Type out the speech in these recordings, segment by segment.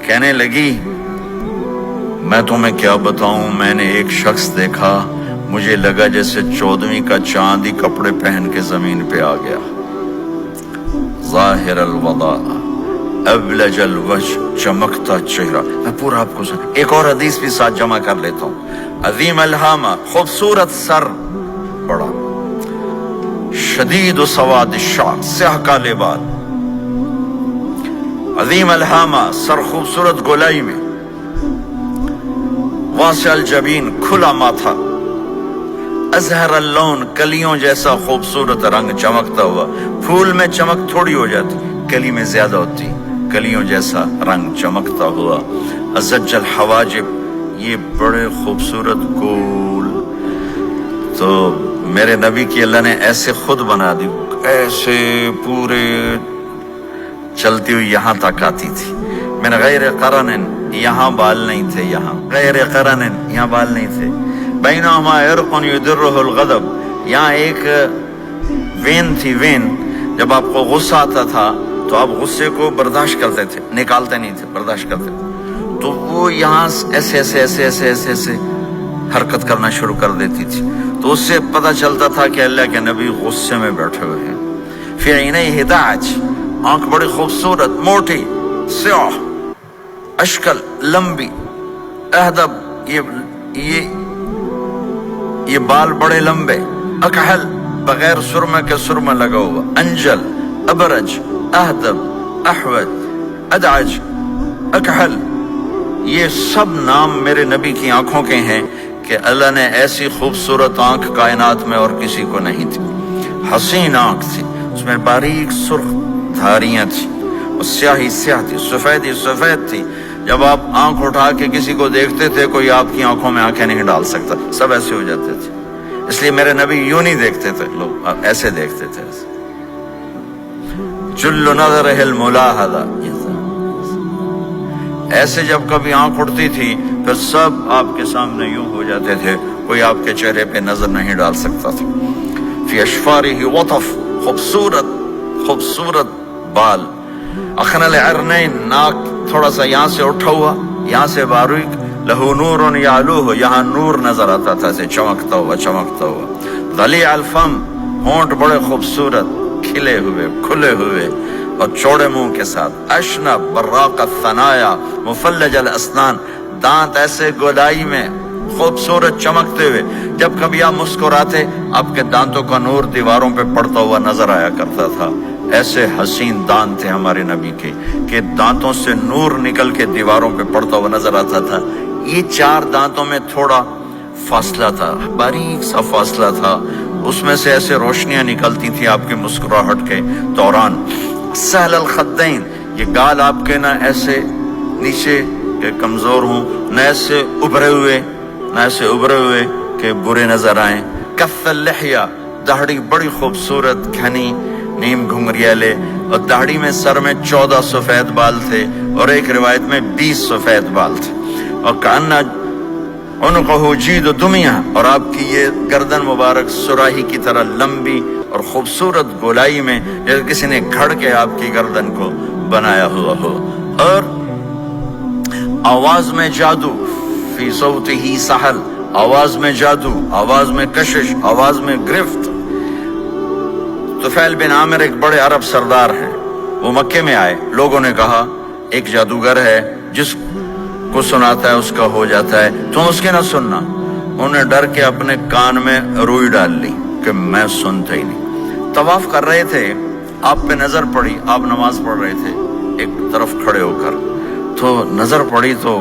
کہنے لگی میں تمہیں کیا بتاؤں، میں نے ایک شخص دیکھا، مجھے لگا جیسے 14ویں کا چاند ہی کپڑے پہن کے زمین پہ آ گیا، ظاہر الوضاء ابلج الوجہ، چمکتا چہرہ۔ میں پورا آپ کو ایک اور حدیث بھی ساتھ جمع کر لیتا ہوں۔ عظیم الہامہ، خوبصورت سر، بڑا شدید و سواد الشعر، سیاہ کالے بال، عظیم الہامہ، سر خوبصورت گولائی میں، واسع الجبین، کھلا ماتھا، ازہر اللون، کلیوں جیسا خوبصورت رنگ، چمکتا ہوا۔ پھول میں چمک تھوڑی ہو جاتی، کلی میں زیادہ ہوتی، کلیوں جیسا رنگ، چمکتا ہوا۔ ازج الحواجب، یہ بڑے خوبصورت گول۔ تو میرے نبی کی اللہ نے ایسے خود بنا دی، ایسے پورے چلتی ہوئی یہاں تک آتی تھی۔ من غیر قرن، یہاں بال نہیں تھے، یہاں غیر قرن، یہاں بال نہیں تھے۔ بینہما عرق یدرہ الغضب، یہاں ایک وین تھی، وین، جب آپ کو غصہ آتا تھا تو آپ غصے کو برداشت کرتے تھے، نکالتے نہیں تھے، برداشت کرتے تھے، تو وہ یہاں ایسے ایسے ایسے ایسے ایسے ایسے حرکت کرنا شروع کر دیتی تھی، تو اس سے پتہ چلتا تھا کہ اللہ کے نبی غصے میں بیٹھے ہوئے ہیں۔ فی عینیہ ہداج، آنکھ بڑی خوبصورت، موٹی، سیاہ، اشکل، لمبی، اہدب، یہ بال بڑے لمبے، اکحل، بغیر سرمے کے سرمہ لگا ہوا، انجل، ابرج، اہدب، احوج، ادعج، اکحل، یہ سب نام میرے نبی کی آنکھوں کے ہیں کہ اللہ نے ایسی خوبصورت آنکھ کائنات میں اور کسی کو نہیں تھی۔ حسین آنکھ تھی، اس میں باریک سرخ دھاریاں تھی، اور سیاہی سیاہ تھی، سفیدی سفید تھی۔ جب آپ آنکھ اٹھا کے کسی کو دیکھتے تھے، کوئی آپ کی آنکھوں میں آنکھیں نہیں ڈال سکتا، سب ایسے ہو جاتے تھے۔ اس لیے میرے نبی یوں نہیں دیکھتے تھے، لوگ ایسے دیکھتے تھے۔ جل نظرہ الملاحظہ، ایسے جب کبھی آنکھ اٹھتی تھی پھر سب آپ کے سامنے یوں ہو جاتے تھے، کوئی آپ کے چہرے پہ نظر نہیں ڈال سکتا تھا۔ فی اشفارہ وطف، خوبصورت خوبصورت بال، اخن العرنین، ناک تھوڑا سا یہاں سے اٹھا ہوا، یہاں سے باریک، لہو نور یعلوہ، یہاں نور نظر آتا تھا، سے چمکتا ہوا چمکتا ہوا۔ ضلیع الفم، ہونٹ بڑے خوبصورت، کھلے ہوئے کھلے ہوئے اور چوڑے منہ کے ساتھ۔ اشنب براق الثنایا، مفلج الاسنان، دانت ایسے گودائی میں خوبصورت چمکتے ہوئے، جب کبھی آپ مسکراتے آپ کے دانتوں کا نور دیواروں پہ پڑتا ہوا نظر آیا کرتا تھا۔ ایسے حسین دانت تھے ہمارے نبی کے کہ دانتوں سے نور نکل کے دیواروں پہ پڑتا ہوا نظر آتا تھا۔ یہ 4 دانتوں میں تھوڑا فاصلہ تھا، باریک سا فاصلہ تھا، اس میں سے ایسے روشنیاں نکلتی تھی آپ کی مسکراہٹ کے دوران۔ سہل الخدین، یہ گال آپ کے نہ ایسے نیچے کہ کمزور ہوں، نہ ایسے ابھرے ہوئے کہ برے نظر آئیں۔ کف اللحیہ، داڑھی بڑی خوبصورت گھنی، نیم گھنگریالے، اور داڑھی میں سر میں 14 سفید بال تھے، اور ایک روایت میں 20 سفید بال تھے۔ اور کأن عنقہ جید دمیہ، اور آپ کی یہ گردن مبارک سراہی کی طرح لمبی اور خوبصورت گولائی میں، جیسے کسی نے گھڑ کے آپ کی گردن کو بنایا ہوا ہو۔ اور آواز میں جادو، فی صوتہ سحل، آواز میں جادو، آواز میں کشش، آواز میں گرفت۔ طفیل بن عامر ایک بڑے عرب سردار ہیں، وہ مکے میں آئے، لوگوں نے کہا ایک جادوگر ہے جس کو سناتا ہے اس کا ہو جاتا ہے، تم اس کے نہ سننا۔ انہیں ڈر کے اپنے کان میں روئی ڈال لی کہ میں سنتا ہی نہیں۔ طواف کر رہے تھے، آپ پہ نظر پڑی، آپ نماز پڑھ رہے تھے ایک طرف کھڑے ہو کر، تو نظر پڑی تو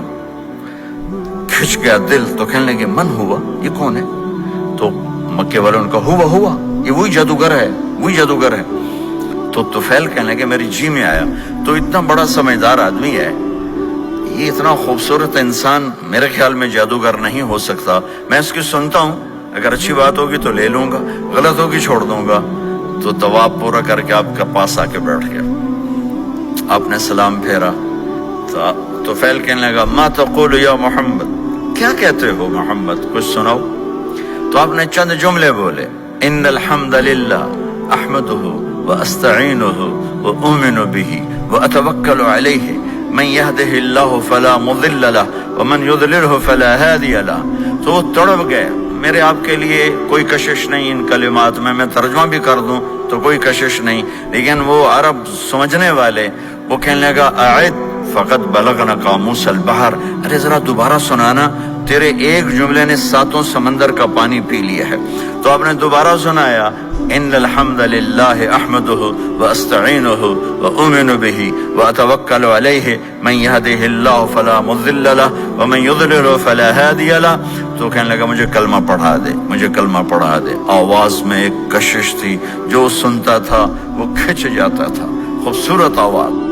کھچ گیا دل، تو کہنے لگے من ہوا، یہ کون ہے؟ تو مکے والوں نے کہا ہوا، یہ وہی جادوگر ہے، وہی جادوگر ہے۔ تو طفیل کہنے لگے میری جی میں آیا، تو اتنا بڑا سمجھدار آدمی ہے، یہ اتنا خوبصورت انسان میرے خیال میں جادوگر نہیں ہو سکتا، میں اس کی سنتا ہوں، اگر اچھی بات ہوگی تو لے لوں گا، غلط ہوگی چھوڑ دوں گا۔ تو طواف پورا کر کے آپ کے پاس آ کے بیٹھ گیا، آپ نے سلام پھیرا، تو طفیل کہنے لگا ما تقول یا محمد، کیا کہتے ہو محمد، کچھ سناؤ۔ تو آپ نے چند جملے بولے، ان الحمد للہ احمدہ واستعینہ واؤمن بہ واتوکل علیہ من يهده الله فلا مضل له ومن يضلله فلا هادي له. تو وہ تڑپ گئے. میرے آپ کے لیے کوئی کشش نہیں ان کلمات میں ترجمہ بھی کر دوں تو کوئی کشش نہیں، لیکن وہ عرب سمجھنے والے وہ کہنے لگا اعد فقط بلغنا قاموس البحر، ارے ذرا دوبارہ سنانا، تیرے ایک جملے نے 7 سمندر کا پانی پی لیا ہے. تو آپ نے دوبارہ سنایا ان الحمد للہ احمدہ واستعینہ واؤمن بہ واتوکل علیہ من یہدہ اللہ فلا مضل لہ ومن یضلل فلا ہادی لہ. تو کہنے لگا مجھے کلمہ پڑھا دے، مجھے کلمہ پڑھا دے. آواز میں ایک کشش تھی، جو سنتا تھا وہ کھنچ جاتا تھا. خوبصورت آواز.